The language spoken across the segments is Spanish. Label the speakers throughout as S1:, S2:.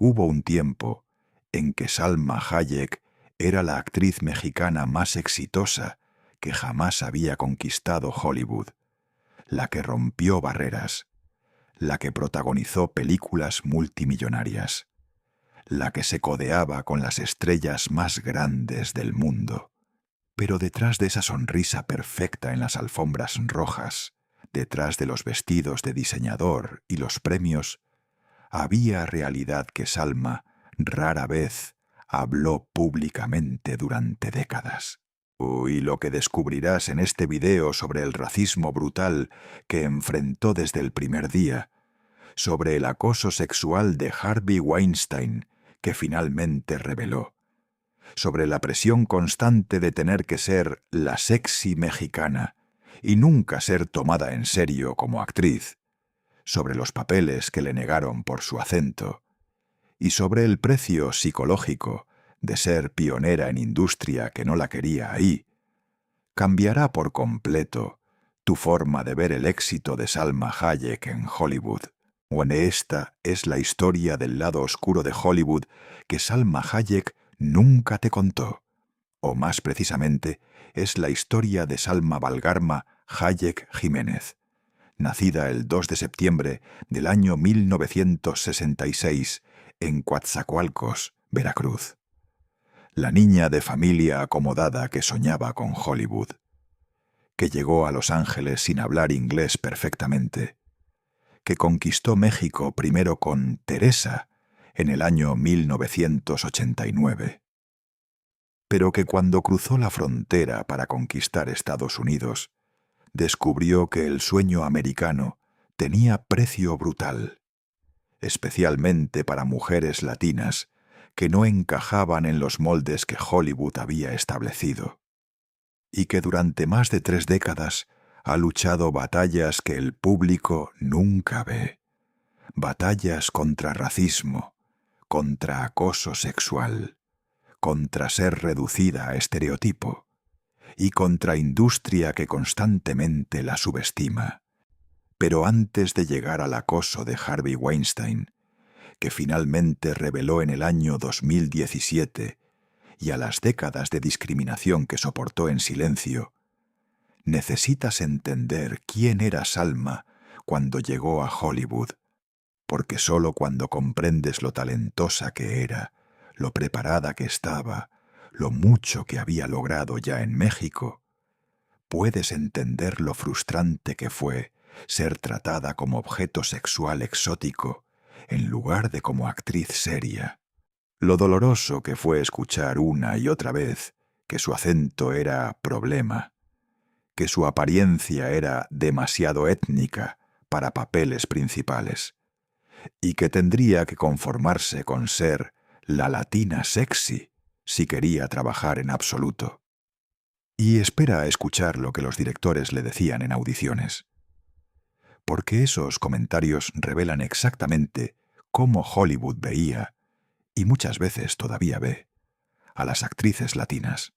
S1: Hubo un tiempo en que Salma Hayek era la actriz mexicana más exitosa que jamás había conquistado Hollywood, la que rompió barreras, la que protagonizó películas multimillonarias, la que se codeaba con las estrellas más grandes del mundo. Pero detrás de esa sonrisa perfecta en las alfombras rojas, detrás de los vestidos de diseñador y los premios, había realidad que Salma rara vez habló públicamente durante décadas. Y lo que descubrirás en este video sobre el racismo brutal que enfrentó desde el primer día, sobre el acoso sexual de Harvey Weinstein que finalmente reveló, sobre la presión constante de tener que ser la sexy mexicana y nunca ser tomada en serio como actriz, sobre los papeles que le negaron por su acento, y sobre el precio psicológico de ser pionera en industria que no la quería ahí, cambiará por completo tu forma de ver el éxito de Salma Hayek en Hollywood. Bueno, esta es la historia del lado oscuro de Hollywood que Salma Hayek nunca te contó. O más precisamente, es la historia de Salma Valgarma Hayek Jiménez, nacida el 2 de septiembre del año 1966 en Coatzacoalcos, Veracruz. La niña de familia acomodada que soñaba con Hollywood, que llegó a Los Ángeles sin hablar inglés perfectamente, que conquistó México primero con Teresa en el año 1989, pero que cuando cruzó la frontera para conquistar Estados Unidos, descubrió que el sueño americano tenía precio brutal, especialmente para mujeres latinas que no encajaban en los moldes que Hollywood había establecido, y que durante más de 3 décadas ha luchado batallas que el público nunca ve, batallas contra racismo, contra acoso sexual, contra ser reducida a estereotipo, y contra industria que constantemente la subestima. Pero antes de llegar al acoso de Harvey Weinstein, que finalmente reveló en el año 2017, y a las décadas de discriminación que soportó en silencio, necesitas entender quién era Salma cuando llegó a Hollywood, porque sólo cuando comprendes lo talentosa que era, lo preparada que estaba, lo mucho que había logrado ya en México, puedes entender lo frustrante que fue ser tratada como objeto sexual exótico en lugar de como actriz seria. Lo doloroso que fue escuchar una y otra vez que su acento era problema, que su apariencia era demasiado étnica para papeles principales, y que tendría que conformarse con ser la latina sexy si quería trabajar en absoluto. Y espera a escuchar lo que los directores le decían en audiciones, porque esos comentarios revelan exactamente cómo Hollywood veía, y muchas veces todavía ve, a las actrices latinas.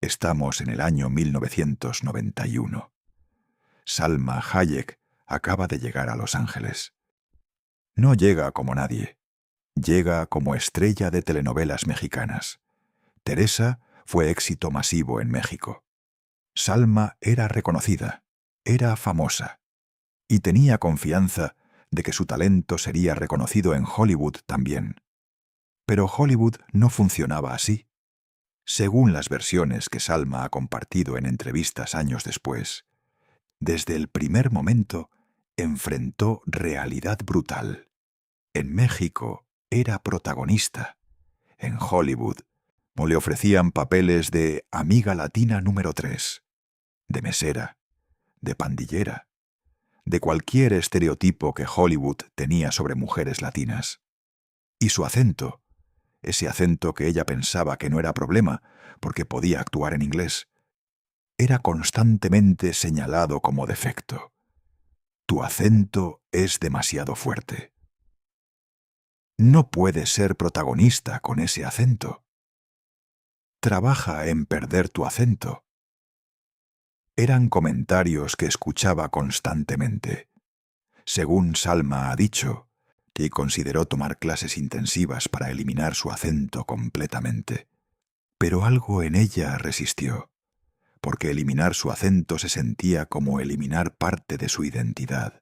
S1: Estamos en el año 1991. Salma Hayek acaba de llegar a Los Ángeles. No llega como nadie, llega como estrella de telenovelas mexicanas. Teresa fue éxito masivo en México. Salma era reconocida, era famosa, y tenía confianza de que su talento sería reconocido en Hollywood también. Pero Hollywood no funcionaba así. Según las versiones que Salma ha compartido en entrevistas años después, desde el primer momento enfrentó realidad brutal. En México era protagonista. En Hollywood le ofrecían papeles de amiga latina número 3, de mesera, de pandillera, de cualquier estereotipo que Hollywood tenía sobre mujeres latinas. Y su acento, ese acento que ella pensaba que no era problema porque podía actuar en inglés, era constantemente señalado como defecto. Tu acento es demasiado fuerte. No puedes ser protagonista con ese acento. Trabaja en perder tu acento. Eran comentarios que escuchaba constantemente. Según Salma ha dicho, y consideró tomar clases intensivas para eliminar su acento completamente. Pero algo en ella resistió, porque eliminar su acento se sentía como eliminar parte de su identidad,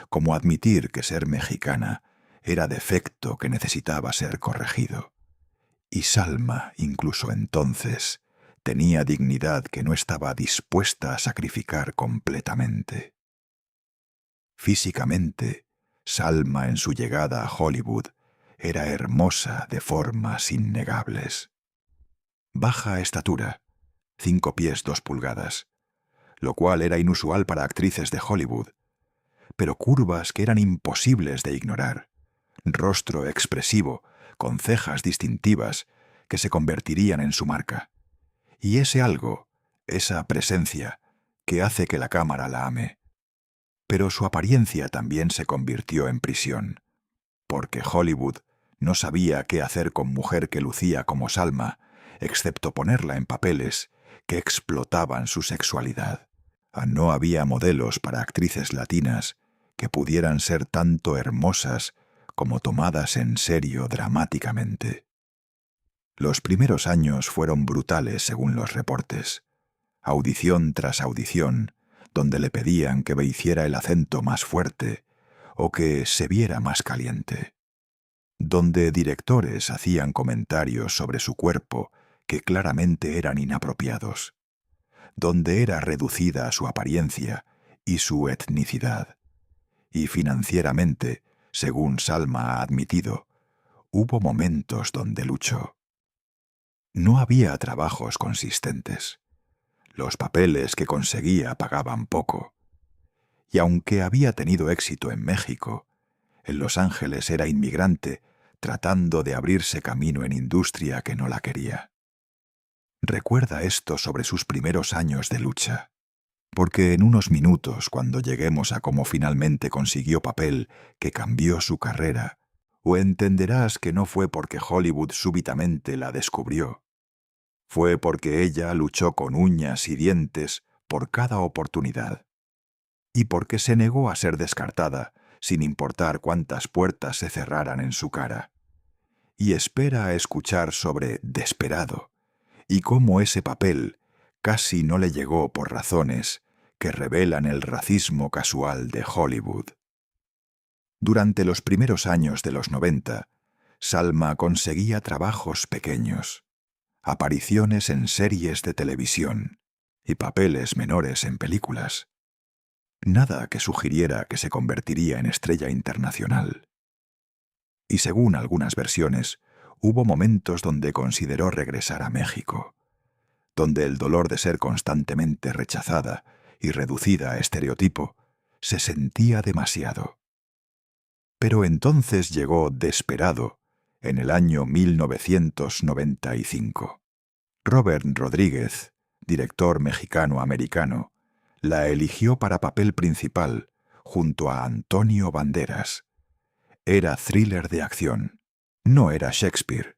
S1: como admitir que ser mexicana era defecto que necesitaba ser corregido. Y Salma, incluso entonces, tenía dignidad que no estaba dispuesta a sacrificar completamente. Físicamente, Salma en su llegada a Hollywood era hermosa de formas innegables. Baja estatura, 5 pies 2 pulgadas, lo cual era inusual para actrices de Hollywood, pero curvas que eran imposibles de ignorar, rostro expresivo, con cejas distintivas que se convertirían en su marca, y ese algo, esa presencia, que hace que la cámara la ame. Pero su apariencia también se convirtió en prisión, porque Hollywood no sabía qué hacer con mujer que lucía como Salma, excepto ponerla en papeles que explotaban su sexualidad. No había modelos para actrices latinas que pudieran ser tanto hermosas como tomadas en serio dramáticamente. Los primeros años fueron brutales según los reportes. Audición tras audición, donde le pedían que hiciera el acento más fuerte o que se viera más caliente. Donde directores hacían comentarios sobre su cuerpo que claramente eran inapropiados. Donde era reducida su apariencia y su etnicidad. Y financieramente, según Salma ha admitido, hubo momentos donde luchó. No había trabajos consistentes. Los papeles que conseguía pagaban poco. Y aunque había tenido éxito en México, en Los Ángeles era inmigrante tratando de abrirse camino en industria que no la quería. Recuerda esto sobre sus primeros años de lucha, porque en unos minutos, cuando lleguemos a cómo finalmente consiguió papel que cambió su carrera, o entenderás que no fue porque Hollywood súbitamente la descubrió. Fue porque ella luchó con uñas y dientes por cada oportunidad, y porque se negó a ser descartada sin importar cuántas puertas se cerraran en su cara. Y espera a escuchar sobre Desperado, y cómo ese papel casi no le llegó por razones que revelan el racismo casual de Hollywood. Durante los primeros años de los 90, Salma conseguía trabajos pequeños, apariciones en series de televisión y papeles menores en películas. Nada que sugiriera que se convertiría en estrella internacional. Y según algunas versiones, hubo momentos donde consideró regresar a México, donde el dolor de ser constantemente rechazada y reducida a estereotipo se sentía demasiado. Pero entonces llegó Desperado, en el año 1995. Robert Rodríguez, director mexicano-americano, la eligió para papel principal junto a Antonio Banderas. Era thriller de acción. No era Shakespeare,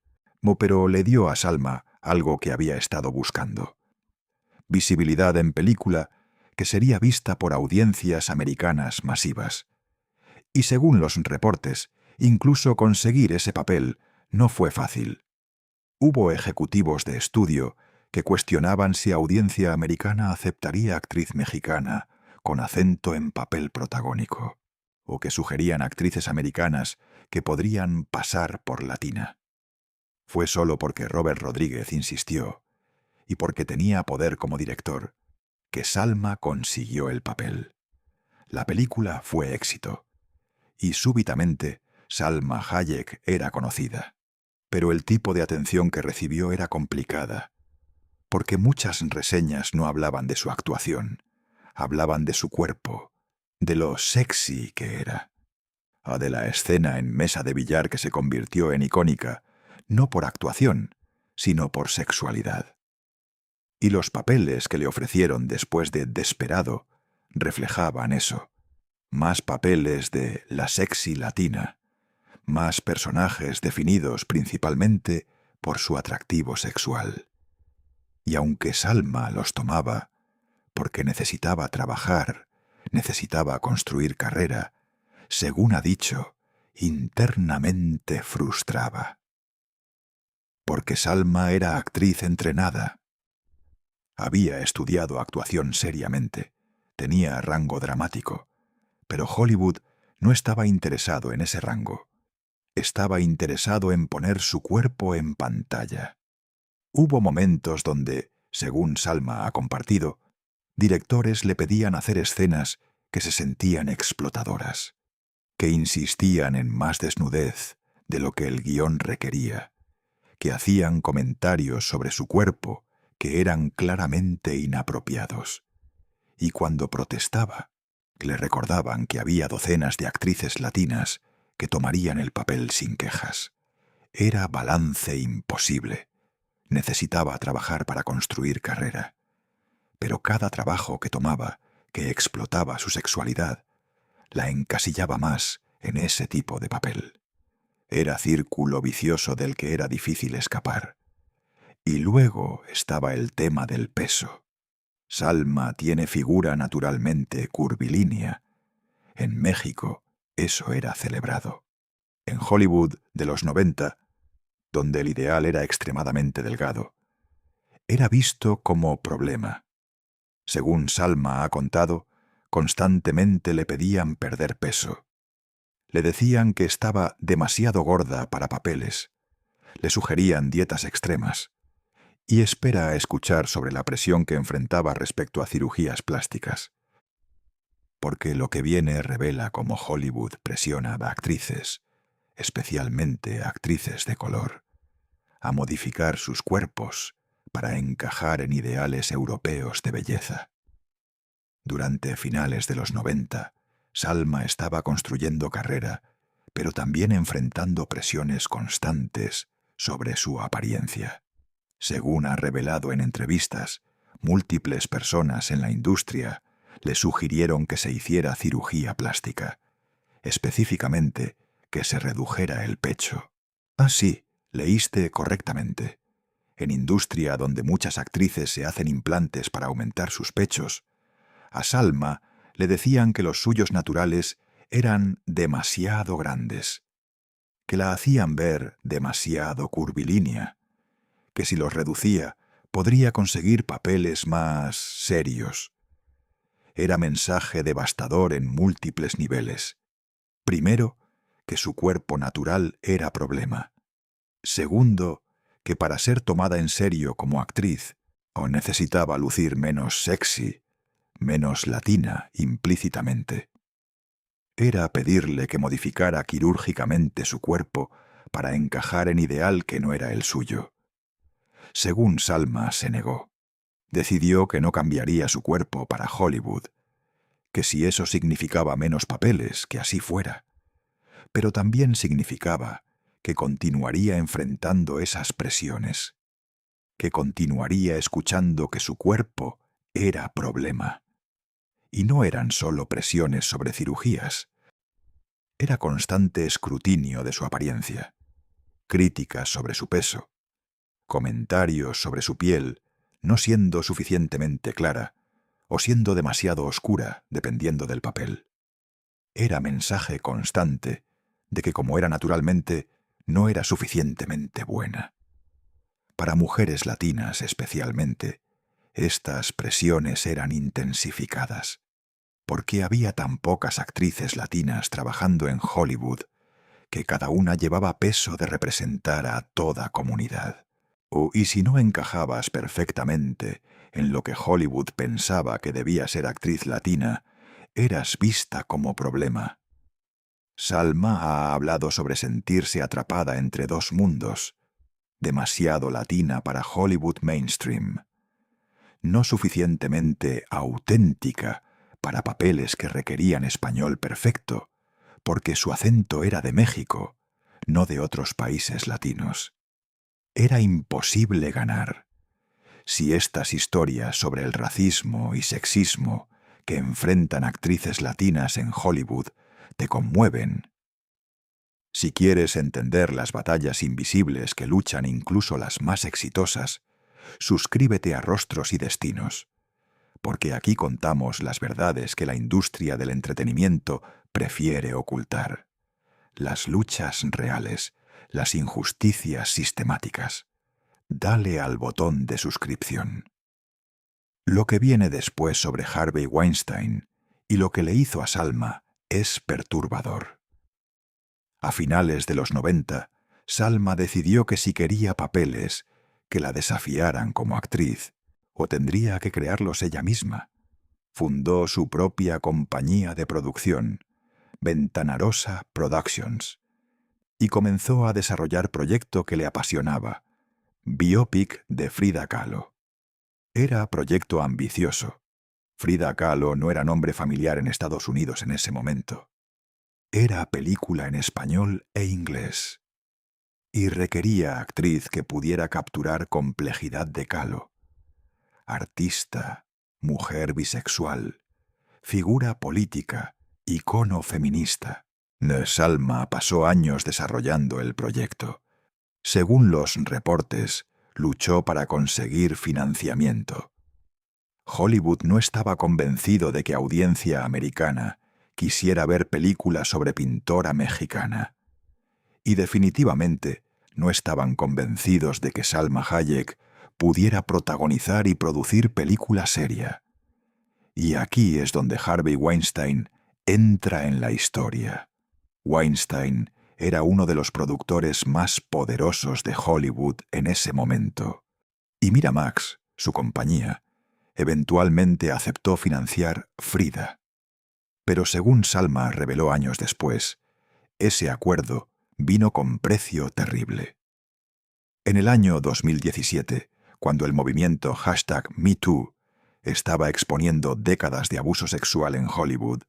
S1: pero le dio a Salma algo que había estado buscando. Visibilidad en película que sería vista por audiencias americanas masivas. Y según los reportes, incluso conseguir ese papel no fue fácil. Hubo ejecutivos de estudio que cuestionaban si audiencia americana aceptaría actriz mexicana con acento en papel protagónico, o que sugerían actrices americanas que podrían pasar por latina. Fue solo porque Robert Rodríguez insistió, y porque tenía poder como director, que Salma consiguió el papel. La película fue éxito, y súbitamente Salma Hayek era conocida. Pero el tipo de atención que recibió era complicada, porque muchas reseñas no hablaban de su actuación, hablaban de su cuerpo, de lo sexy que era, de la escena en mesa de billar que se convirtió en icónica, no por actuación, sino por sexualidad. Y los papeles que le ofrecieron después de Desperado reflejaban eso, más papeles de la sexy latina, más personajes definidos principalmente por su atractivo sexual. Y aunque Salma los tomaba, porque necesitaba trabajar, necesitaba construir carrera, según ha dicho, internamente frustraba. Porque Salma era actriz entrenada. Había estudiado actuación seriamente, tenía rango dramático, pero Hollywood no estaba interesado en ese rango. Estaba interesado en poner su cuerpo en pantalla. Hubo momentos donde, según Salma ha compartido, directores le pedían hacer escenas que se sentían explotadoras, que insistían en más desnudez de lo que el guión requería, que hacían comentarios sobre su cuerpo que eran claramente inapropiados. Y cuando protestaba, le recordaban que había docenas de actrices latinas que tomarían el papel sin quejas. Era balance imposible. Necesitaba trabajar para construir carrera. Pero cada trabajo que tomaba, que explotaba su sexualidad, la encasillaba más en ese tipo de papel. Era círculo vicioso del que era difícil escapar. Y luego estaba el tema del peso. Salma tiene figura naturalmente curvilínea. En México eso era celebrado. En Hollywood de los 90, donde el ideal era extremadamente delgado, era visto como problema. Según Salma ha contado, constantemente le pedían perder peso. Le decían que estaba demasiado gorda para papeles. Le sugerían dietas extremas. Y espera a escuchar sobre la presión que enfrentaba respecto a cirugías plásticas. Porque lo que viene revela cómo Hollywood presiona a actrices, especialmente actrices de color, a modificar sus cuerpos para encajar en ideales europeos de belleza. Durante finales de los 90, Salma estaba construyendo carrera, pero también enfrentando presiones constantes sobre su apariencia. Según ha revelado en entrevistas, múltiples personas en la industria le sugirieron que se hiciera cirugía plástica, específicamente que se redujera el pecho. Ah, sí, leíste correctamente. En industria donde muchas actrices se hacen implantes para aumentar sus pechos, a Salma le decían que los suyos naturales eran demasiado grandes, que la hacían ver demasiado curvilínea, que si los reducía podría conseguir papeles más serios. Era mensaje devastador en múltiples niveles. Primero, que su cuerpo natural era problema. Segundo, que para ser tomada en serio como actriz, o necesitaba lucir menos sexy, menos latina implícitamente. Era pedirle que modificara quirúrgicamente su cuerpo para encajar en ideal que no era el suyo. Según Salma se negó. Decidió que no cambiaría su cuerpo para Hollywood, que si eso significaba menos papeles, que así fuera. Pero también significaba que continuaría enfrentando esas presiones, que continuaría escuchando que su cuerpo era problema. Y no eran solo presiones sobre cirugías. Era constante escrutinio de su apariencia, críticas sobre su peso, comentarios sobre su piel no siendo suficientemente clara o siendo demasiado oscura, dependiendo del papel. Era mensaje constante de que como era naturalmente, no era suficientemente buena. Para mujeres latinas especialmente, estas presiones eran intensificadas, porque había tan pocas actrices latinas trabajando en Hollywood que cada una llevaba peso de representar a toda comunidad. Y si no encajabas perfectamente en lo que Hollywood pensaba que debía ser actriz latina, eras vista como problema. Salma ha hablado sobre sentirse atrapada entre dos mundos, demasiado latina para Hollywood mainstream, no suficientemente auténtica para papeles que requerían español perfecto, porque su acento era de México, no de otros países latinos. Era imposible ganar. Si estas historias sobre el racismo y sexismo que enfrentan actrices latinas en Hollywood te conmueven, si quieres entender las batallas invisibles que luchan incluso las más exitosas, suscríbete a Rostros y Destinos, porque aquí contamos las verdades que la industria del entretenimiento prefiere ocultar, las luchas reales, las injusticias sistemáticas. Dale al botón de suscripción. Lo que viene después sobre Harvey Weinstein y lo que le hizo a Salma es perturbador. A finales de los 90, Salma decidió que si quería papeles que la desafiaran como actriz, o tendría que crearlos ella misma. Fundó su propia compañía de producción, Ventanarosa Productions, y comenzó a desarrollar proyecto que le apasionaba, biopic de Frida Kahlo. Era proyecto ambicioso. Frida Kahlo no era nombre familiar en Estados Unidos en ese momento. Era película en español e inglés. Y requería actriz que pudiera capturar complejidad de Kahlo. Artista, mujer bisexual, figura política, icono feminista. Salma pasó años desarrollando el proyecto. Según los reportes, luchó para conseguir financiamiento. Hollywood no estaba convencido de que audiencia americana quisiera ver películas sobre pintora mexicana. Y definitivamente no estaban convencidos de que Salma Hayek pudiera protagonizar y producir película seria. Y aquí es donde Harvey Weinstein entra en la historia. Weinstein era uno de los productores más poderosos de Hollywood en ese momento. Y Miramax, su compañía, eventualmente aceptó financiar Frida. Pero según Salma reveló años después, ese acuerdo vino con precio terrible. En el año 2017, cuando el movimiento #MeToo estaba exponiendo décadas de abuso sexual en Hollywood,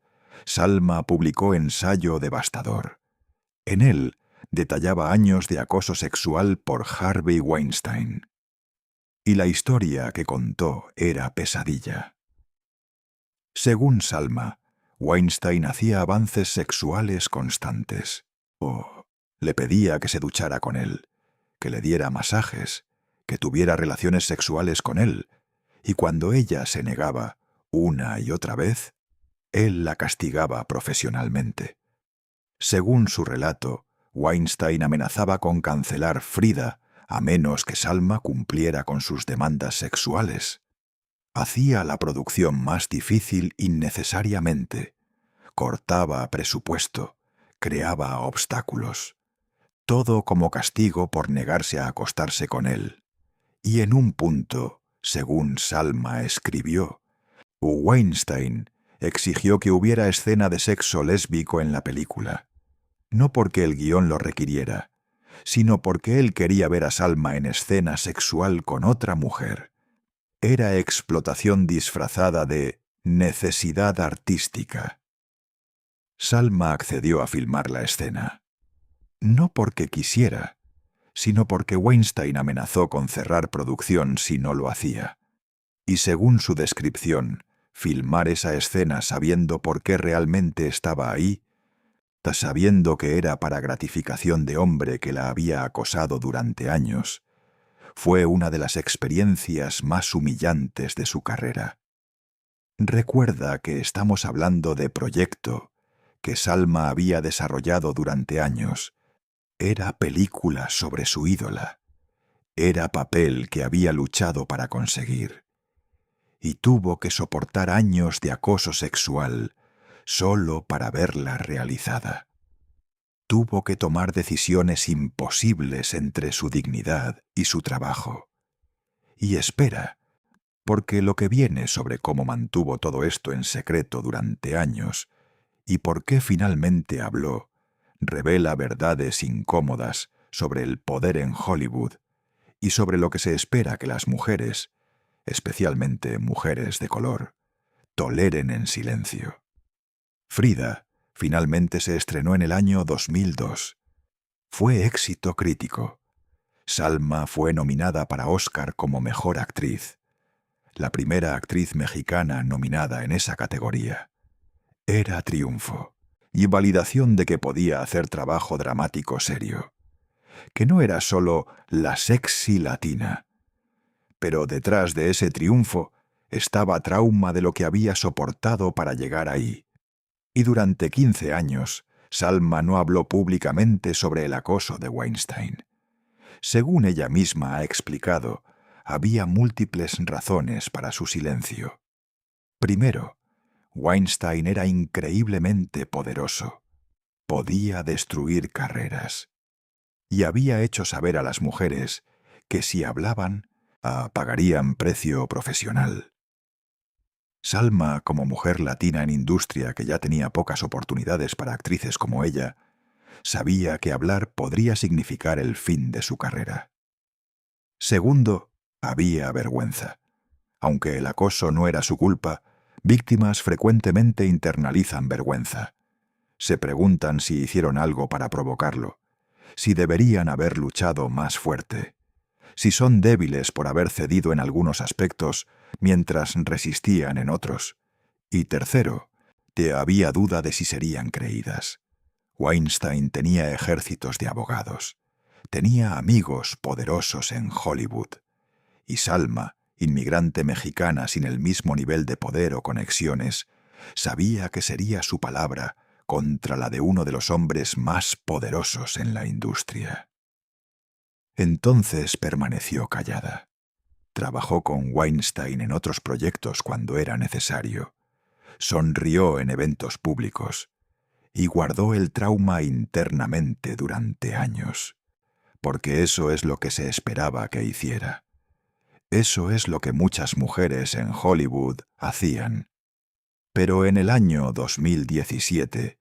S1: Salma publicó ensayo devastador. En él detallaba años de acoso sexual por Harvey Weinstein. Y la historia que contó era pesadilla. Según Salma, Weinstein hacía avances sexuales constantes. Le pedía que se duchara con él, que le diera masajes, que tuviera relaciones sexuales con él, y cuando ella se negaba una y otra vez, él la castigaba profesionalmente. Según su relato, Weinstein amenazaba con cancelar Frida a menos que Salma cumpliera con sus demandas sexuales. Hacía la producción más difícil innecesariamente. Cortaba presupuesto, creaba obstáculos. Todo como castigo por negarse a acostarse con él. Y en un punto, según Salma escribió, Weinstein exigió que hubiera escena de sexo lésbico en la película. No porque el guión lo requiriera, sino porque él quería ver a Salma en escena sexual con otra mujer. Era explotación disfrazada de necesidad artística. Salma accedió a filmar la escena. No porque quisiera, sino porque Weinstein amenazó con cerrar producción si no lo hacía. Y según su descripción, filmar esa escena sabiendo por qué realmente estaba ahí, sabiendo que era para gratificación de hombre que la había acosado durante años, fue una de las experiencias más humillantes de su carrera. Recuerda que estamos hablando de proyecto que Salma había desarrollado durante años. Era película sobre su ídola. Era papel que había luchado para conseguir. Y tuvo que soportar años de acoso sexual solo para verla realizada. Tuvo que tomar decisiones imposibles entre su dignidad y su trabajo. Y espera, porque lo que viene sobre cómo mantuvo todo esto en secreto durante años y por qué finalmente habló, revela verdades incómodas sobre el poder en Hollywood y sobre lo que se espera que las mujeres, especialmente mujeres de color, toleren en silencio. Frida finalmente se estrenó en el año 2002. Fue éxito crítico. Salma fue nominada para Oscar como mejor actriz, la primera actriz mexicana nominada en esa categoría. Era triunfo y validación de que podía hacer trabajo dramático serio, que no era solo la sexy latina. Pero detrás de ese triunfo estaba trauma de lo que había soportado para llegar ahí. Y durante 15 años Salma no habló públicamente sobre el acoso de Weinstein. Según ella misma ha explicado, había múltiples razones para su silencio. Primero, Weinstein era increíblemente poderoso. Podía destruir carreras. Y había hecho saber a las mujeres que si hablaban, pagarían precio profesional. Salma, como mujer latina en industria que ya tenía pocas oportunidades para actrices como ella, sabía que hablar podría significar el fin de su carrera. Segundo, había vergüenza. Aunque el acoso no era su culpa, víctimas frecuentemente internalizan vergüenza. Se preguntan si hicieron algo para provocarlo, si deberían haber luchado más fuerte, si son débiles por haber cedido en algunos aspectos mientras resistían en otros. Y tercero, había duda de si serían creídas. Weinstein tenía ejércitos de abogados. Tenía amigos poderosos en Hollywood. Y Salma, inmigrante mexicana sin el mismo nivel de poder o conexiones, sabía que sería su palabra contra la de uno de los hombres más poderosos en la industria. Entonces permaneció callada. Trabajó con Weinstein en otros proyectos cuando era necesario. Sonrió en eventos públicos y guardó el trauma internamente durante años, porque eso es lo que se esperaba que hiciera. Eso es lo que muchas mujeres en Hollywood hacían. Pero en el año 2017,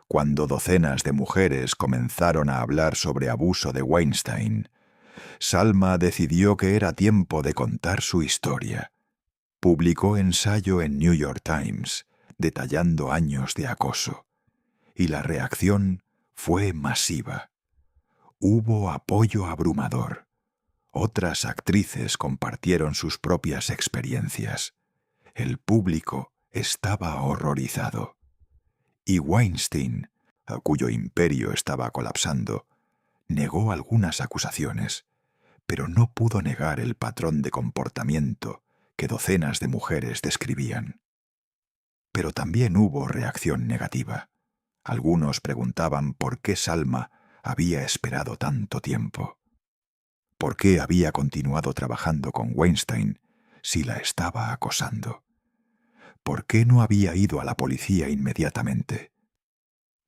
S1: cuando docenas de mujeres comenzaron a hablar sobre abuso de Weinstein, Salma decidió que era tiempo de contar su historia. Publicó ensayo en New York Times, detallando años de acoso. Y la reacción fue masiva. Hubo apoyo abrumador. Otras actrices compartieron sus propias experiencias. El público estaba horrorizado. Y Weinstein, cuyo imperio estaba colapsando, negó algunas acusaciones, pero no pudo negar el patrón de comportamiento que docenas de mujeres describían. Pero también hubo reacción negativa. Algunos preguntaban por qué Salma había esperado tanto tiempo. ¿Por qué había continuado trabajando con Weinstein si la estaba acosando? ¿Por qué no había ido a la policía inmediatamente?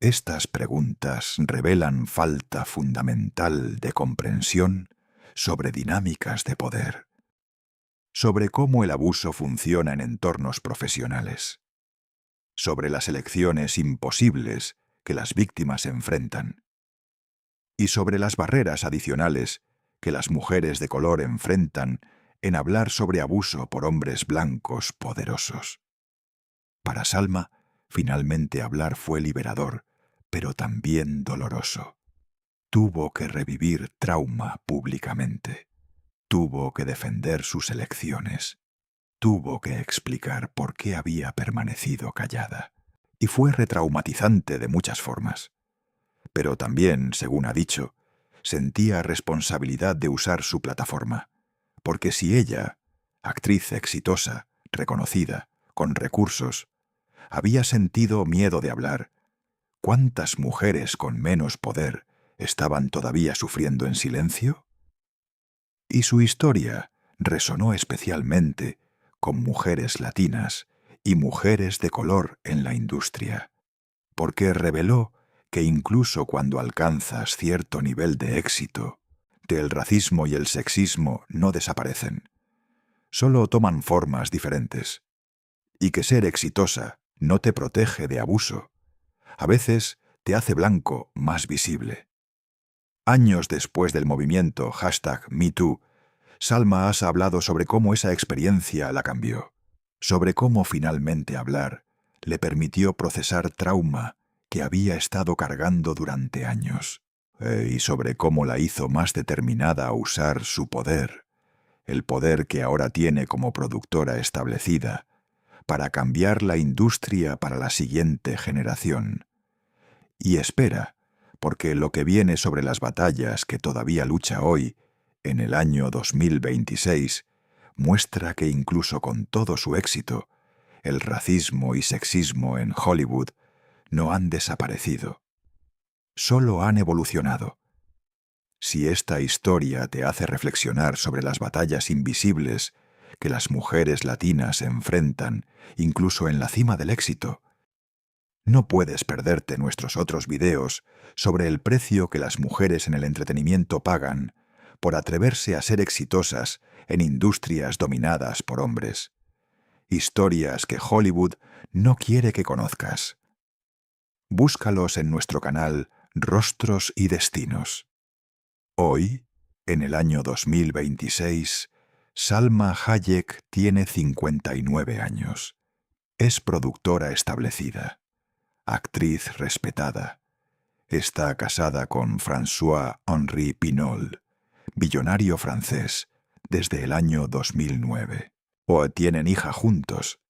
S1: Estas preguntas revelan falta fundamental de comprensión sobre dinámicas de poder, sobre cómo el abuso funciona en entornos profesionales, sobre las elecciones imposibles que las víctimas enfrentan, y sobre las barreras adicionales que las mujeres de color enfrentan en hablar sobre abuso por hombres blancos poderosos. Para Salma, finalmente hablar fue liberador, pero también doloroso. Tuvo que revivir trauma públicamente. Tuvo que defender sus elecciones. Tuvo que explicar por qué había permanecido callada. Y fue retraumatizante de muchas formas. Pero también, según ha dicho, sentía responsabilidad de usar su plataforma, porque si ella, actriz exitosa, reconocida, con recursos, había sentido miedo de hablar, ¿cuántas mujeres con menos poder estaban todavía sufriendo en silencio? Y su historia resonó especialmente con mujeres latinas y mujeres de color en la industria, porque reveló que incluso cuando alcanzas cierto nivel de éxito, el racismo y el sexismo no desaparecen, solo toman formas diferentes, y que ser exitosa no te protege de abuso, a veces te hace blanco más visible. Años después del movimiento #MeToo, Salma ha hablado sobre cómo esa experiencia la cambió, sobre cómo finalmente hablar le permitió procesar trauma que había estado cargando durante años, y sobre cómo la hizo más determinada a usar su poder, el poder que ahora tiene como productora establecida, para cambiar la industria para la siguiente generación. Y espera, porque lo que viene sobre las batallas que todavía lucha hoy, en el año 2026, muestra que incluso con todo su éxito, el racismo y sexismo en Hollywood no han desaparecido. solo han evolucionado. Si esta historia te hace reflexionar sobre las batallas invisibles que las mujeres latinas enfrentan, incluso en la cima del éxito, no puedes perderte nuestros otros videos sobre el precio que las mujeres en el entretenimiento pagan por atreverse a ser exitosas en industrias dominadas por hombres. Historias que Hollywood no quiere que conozcas. Búscalos en nuestro canal Rostros y Destinos. Hoy, en el año 2026, Salma Hayek tiene 59 años. Es productora establecida, actriz respetada. Está casada con François-Henri Pinault, billonario francés, desde el año 2009. O tienen hija juntos.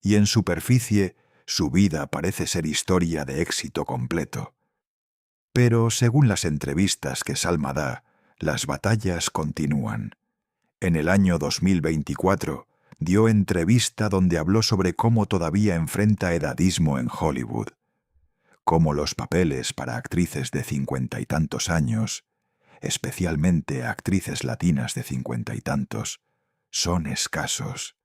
S1: Y en superficie, su vida parece ser historia de éxito completo. Pero, según las entrevistas que Salma da, las batallas continúan. En el año 2024, dio entrevista donde habló sobre cómo todavía enfrenta edadismo en Hollywood, cómo los papeles para actrices de 50 y tantos años, especialmente actrices latinas de 50 y tantos, son escasos,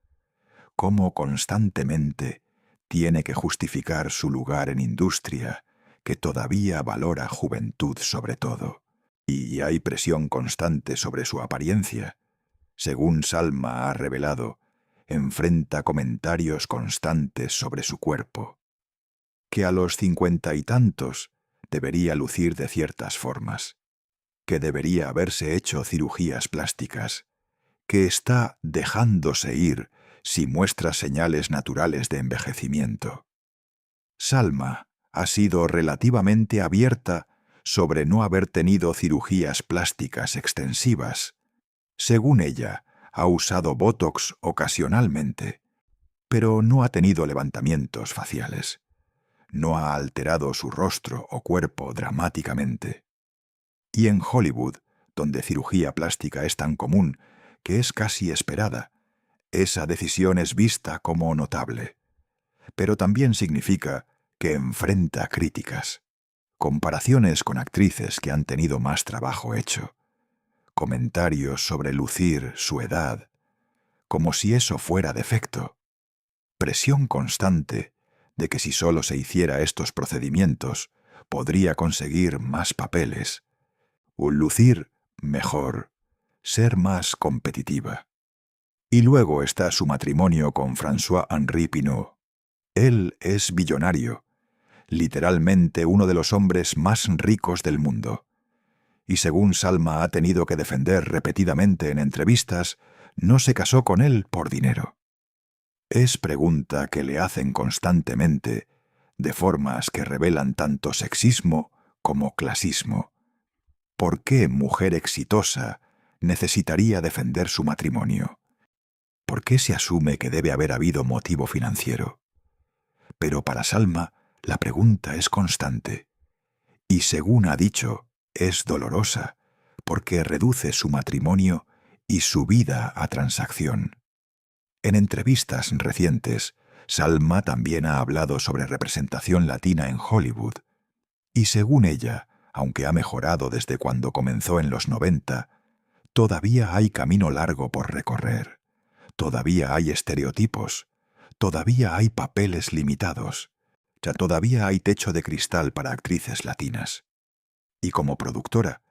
S1: cómo constantemente tiene que justificar su lugar en industria que todavía valora juventud sobre todo, y hay presión constante sobre su apariencia. Según Salma ha revelado, enfrenta comentarios constantes sobre su cuerpo, que a los 50 y tantos debería lucir de ciertas formas, que debería haberse hecho cirugías plásticas, que está dejándose ir si muestra señales naturales de envejecimiento. Salma ha sido relativamente abierta sobre no haber tenido cirugías plásticas extensivas. Según ella, ha usado Botox ocasionalmente, pero no ha tenido levantamientos faciales. No ha alterado su rostro o cuerpo dramáticamente. Y en Hollywood, donde cirugía plástica es tan común que es casi esperada, esa decisión es vista como notable. Pero también significa que enfrenta críticas, comparaciones con actrices que han tenido más trabajo hecho, comentarios sobre lucir su edad, como si eso fuera defecto, presión constante de que si solo se hiciera estos procedimientos, podría conseguir más papeles, lucir mejor, ser más competitiva. Y luego está su matrimonio con François-Henri Pinault. Él es billonario, literalmente uno de los hombres más ricos del mundo. Y según Salma ha tenido que defender repetidamente en entrevistas, no se casó con él por dinero. Es pregunta que le hacen constantemente, de formas que revelan tanto sexismo como clasismo. ¿Por qué mujer exitosa necesitaría defender su matrimonio? ¿Por qué se asume que debe haber habido motivo financiero? Pero para Salma, la pregunta es constante. Y según ha dicho, es dolorosa, porque reduce su matrimonio y su vida a transacción. En entrevistas recientes, Salma también ha hablado sobre representación latina en Hollywood. Y según ella, aunque ha mejorado desde cuando comenzó en los 90, todavía hay camino largo por recorrer. Todavía hay estereotipos. Todavía hay papeles limitados. Todavía hay techo de cristal para actrices latinas. Y como productora,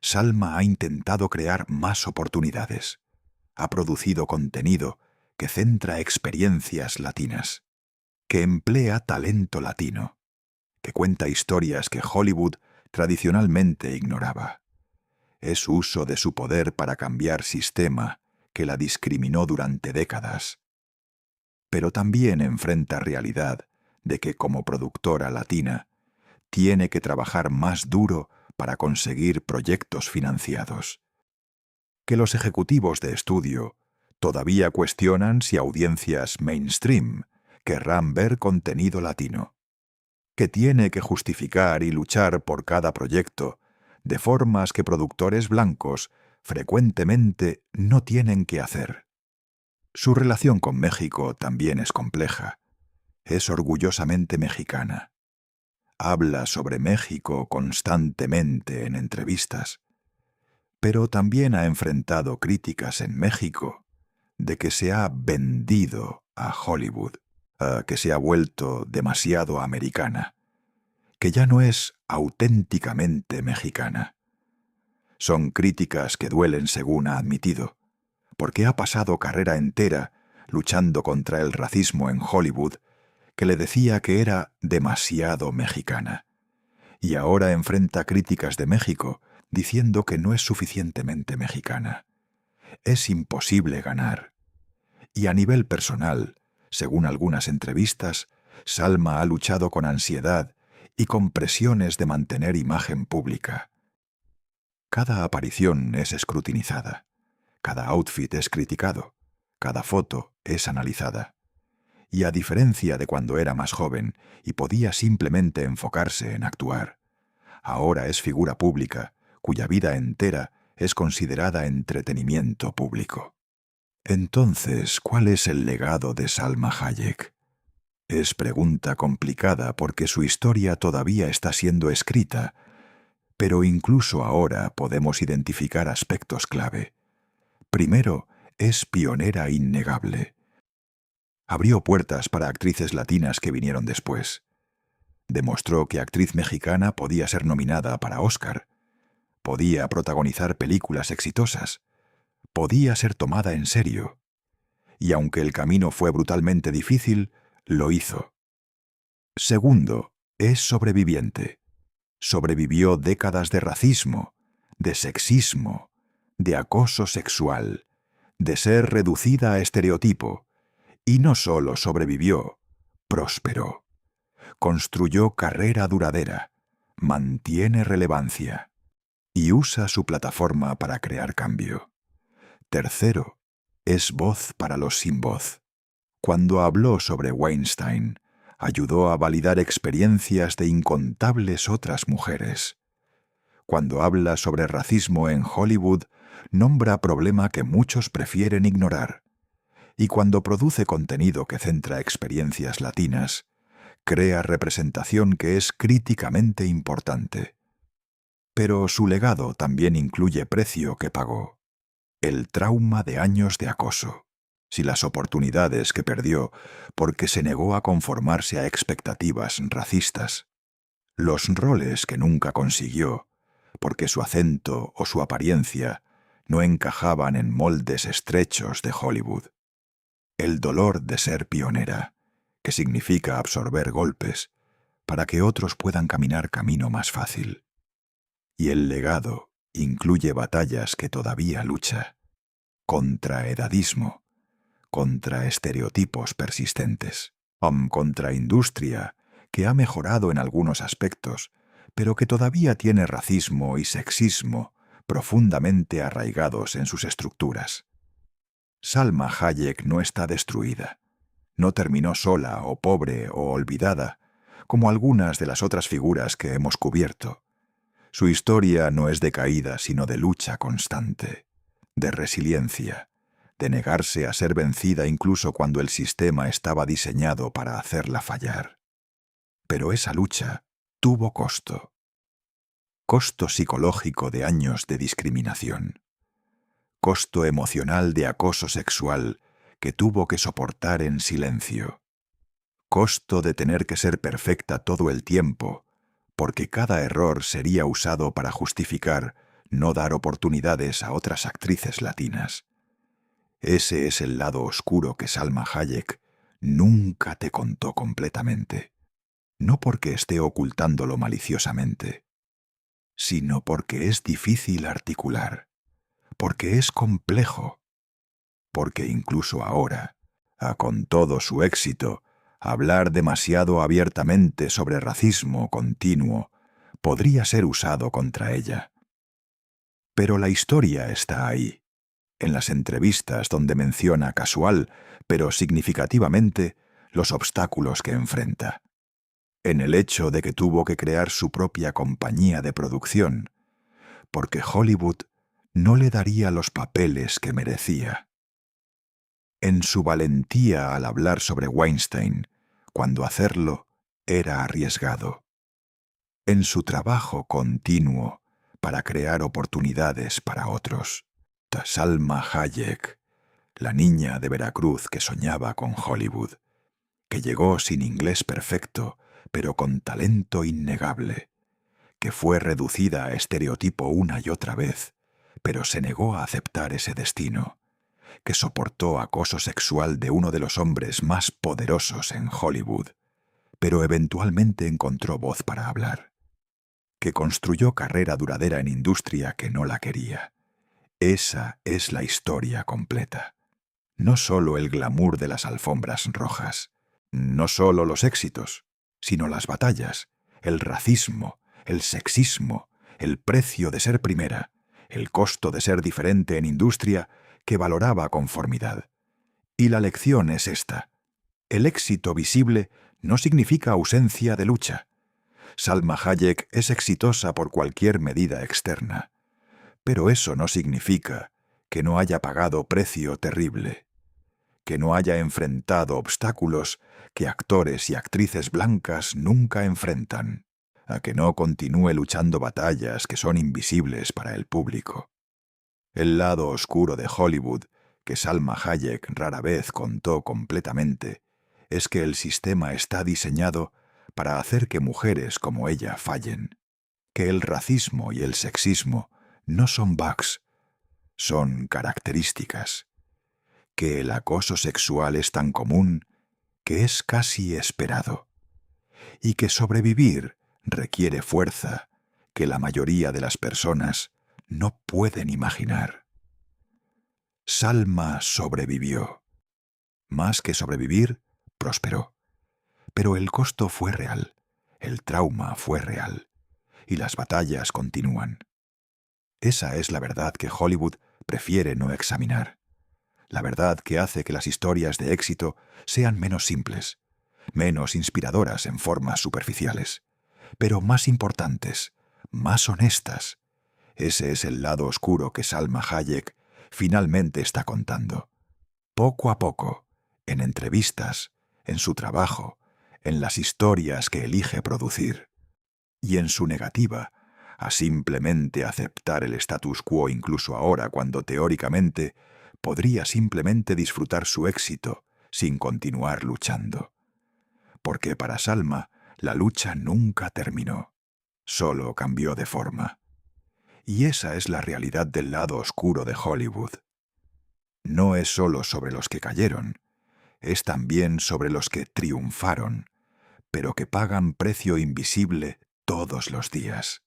S1: Salma ha intentado crear más oportunidades. Ha producido contenido que centra experiencias latinas, que emplea talento latino, que cuenta historias que Hollywood tradicionalmente ignoraba. Es uso de su poder para cambiar sistema que la discriminó durante décadas. Pero también enfrenta realidad de que como productora latina tiene que trabajar más duro para conseguir proyectos financiados. Que los ejecutivos de estudio todavía cuestionan si audiencias mainstream querrán ver contenido latino. Que tiene que justificar y luchar por cada proyecto de formas que productores blancos frecuentemente no tienen que hacer. Su relación con México también es compleja. Es orgullosamente mexicana. habla sobre México constantemente en entrevistas, pero también ha enfrentado críticas en México de que se ha vendido a Hollywood, que se ha vuelto demasiado americana, que ya no es auténticamente mexicana. Son críticas que duelen, según ha admitido, porque ha pasado carrera entera luchando contra el racismo en Hollywood, que le decía que era demasiado mexicana. Y ahora enfrenta críticas de México diciendo que no es suficientemente mexicana. Es imposible ganar. Y a nivel personal, según algunas entrevistas, Salma ha luchado con ansiedad y con presiones de mantener imagen pública. Cada aparición es escrutinizada, cada outfit es criticado, cada foto es analizada. Y a diferencia de cuando era más joven y podía simplemente enfocarse en actuar, ahora es figura pública, cuya vida entera es considerada entretenimiento público. Entonces, ¿cuál es el legado de Salma Hayek? Es pregunta complicada porque su historia todavía está siendo escrita, pero incluso ahora podemos identificar aspectos clave. Primero, es pionera innegable. Abrió puertas para actrices latinas que vinieron después. Demostró que actriz mexicana podía ser nominada para Oscar, podía protagonizar películas exitosas, podía ser tomada en serio. Y aunque el camino fue brutalmente difícil, lo hizo. Segundo, es sobreviviente. Sobrevivió décadas de racismo, de sexismo, de acoso sexual, de ser reducida a estereotipo. Y no solo sobrevivió, prosperó. Construyó carrera duradera, mantiene relevancia y usa su plataforma para crear cambio. Tercero, es voz para los sin voz. Cuando habló sobre Weinstein, ayudó a validar experiencias de incontables otras mujeres. Cuando habla sobre racismo en Hollywood, nombra problema que muchos prefieren ignorar. Y cuando produce contenido que centra experiencias latinas, crea representación que es críticamente importante. Pero su legado también incluye precio que pagó: el trauma de años de acoso, y las oportunidades que perdió porque se negó a conformarse a expectativas racistas, los roles que nunca consiguió porque su acento o su apariencia no encajaban en moldes estrechos de Hollywood, el dolor de ser pionera, que significa absorber golpes para que otros puedan caminar camino más fácil. Y el legado incluye batallas que todavía lucha, contra edadismo, contra estereotipos persistentes, contra industria que ha mejorado en algunos aspectos, pero que todavía tiene racismo y sexismo profundamente arraigados en sus estructuras. Salma Hayek no está destruida, no terminó sola o pobre o olvidada, como algunas de las otras figuras que hemos cubierto. Su historia no es de caída, sino de lucha constante, de resiliencia, de negarse a ser vencida incluso cuando el sistema estaba diseñado para hacerla fallar. Pero esa lucha tuvo costo. Costo psicológico de años de discriminación. Costo emocional de acoso sexual que tuvo que soportar en silencio. Costo de tener que ser perfecta todo el tiempo, porque cada error sería usado para justificar no dar oportunidades a otras actrices latinas. Ese es el lado oscuro que Salma Hayek nunca te contó completamente, no porque esté ocultándolo maliciosamente, sino porque es difícil articular, porque es complejo, porque incluso ahora, con todo su éxito, hablar demasiado abiertamente sobre racismo continuo podría ser usado contra ella. Pero la historia está ahí, en las entrevistas donde menciona casual, pero significativamente, los obstáculos que enfrenta, en el hecho de que tuvo que crear su propia compañía de producción, porque Hollywood no le daría los papeles que merecía. En su valentía al hablar sobre Weinstein, cuando hacerlo era arriesgado. en su trabajo continuo para crear oportunidades para otros. Salma Hayek, la niña de Veracruz que soñaba con Hollywood, que llegó sin inglés perfecto, pero con talento innegable, que fue reducida a estereotipo una y otra vez, pero se negó a aceptar ese destino, que soportó acoso sexual de uno de los hombres más poderosos en Hollywood, pero eventualmente encontró voz para hablar, que construyó carrera duradera en industria que no la quería. Esa es la historia completa. No solo el glamour de las alfombras rojas, no solo los éxitos, sino las batallas, el racismo, el sexismo, el precio de ser primera, el costo de ser diferente en industria que valoraba conformidad. Y la lección es esta: el éxito visible no significa ausencia de lucha. Salma Hayek es exitosa por cualquier medida externa, pero eso no significa que no haya pagado precio terrible, que no haya enfrentado obstáculos que actores y actrices blancas nunca enfrentan, a que no continúe luchando batallas que son invisibles para el público. El lado oscuro de Hollywood, que Salma Hayek rara vez contó completamente, es que el sistema está diseñado para hacer que mujeres como ella fallen, que el racismo y el sexismo no son bugs, son características, que el acoso sexual es tan común que es casi esperado, y que sobrevivir requiere fuerza que la mayoría de las personas no pueden imaginar. Salma sobrevivió. Más que sobrevivir, prosperó. Pero el costo fue real, el trauma fue real, y las batallas continúan. Esa es la verdad que Hollywood prefiere no examinar. La verdad que hace que las historias de éxito sean menos simples, menos inspiradoras en formas superficiales, pero más importantes, más honestas. Ese es el lado oscuro que Salma Hayek finalmente está contando. Poco a poco, en entrevistas, en su trabajo, en las historias que elige producir, y en su negativa a simplemente aceptar el status quo incluso ahora cuando teóricamente podría simplemente disfrutar su éxito sin continuar luchando. Porque para Salma la lucha nunca terminó, solo cambió de forma. Y esa es la realidad del lado oscuro de Hollywood. No es solo sobre los que cayeron, es también sobre los que triunfaron, pero que pagan precio invisible todos los días.